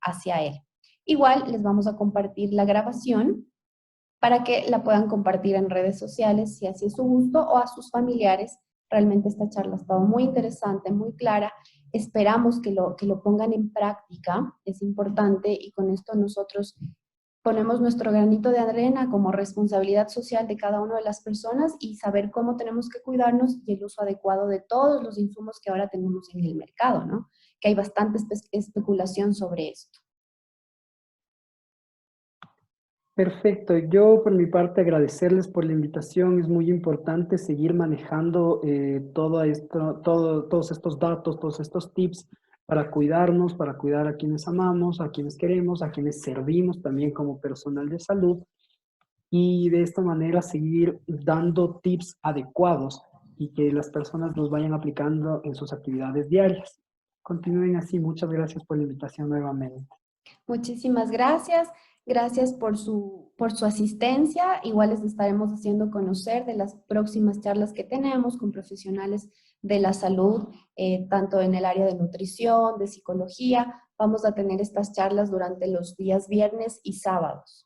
hacia él. Igual les vamos a compartir la grabación para que la puedan compartir en redes sociales si así es su gusto o a sus familiares. Realmente esta charla ha estado muy interesante, muy clara. Esperamos que lo pongan en práctica, es importante, y con esto nosotros ponemos nuestro granito de arena como responsabilidad social de cada una de las personas y saber cómo tenemos que cuidarnos y el uso adecuado de todos los insumos que ahora tenemos en el mercado, ¿no? Que hay bastante especulación sobre esto. Perfecto. Yo por mi parte agradecerles por la invitación. Es muy importante seguir manejando todo esto, todos estos datos, todos estos tips para cuidarnos, para cuidar a quienes amamos, a quienes queremos, a quienes servimos también como personal de salud y de esta manera seguir dando tips adecuados y que las personas los vayan aplicando en sus actividades diarias. Continúen así. Muchas gracias por la invitación nuevamente. Muchísimas gracias. Gracias por su asistencia. Igual les estaremos haciendo conocer de las próximas charlas que tenemos con profesionales de la salud, tanto en el área de nutrición, de psicología. Vamos a tener estas charlas durante los días viernes y sábados.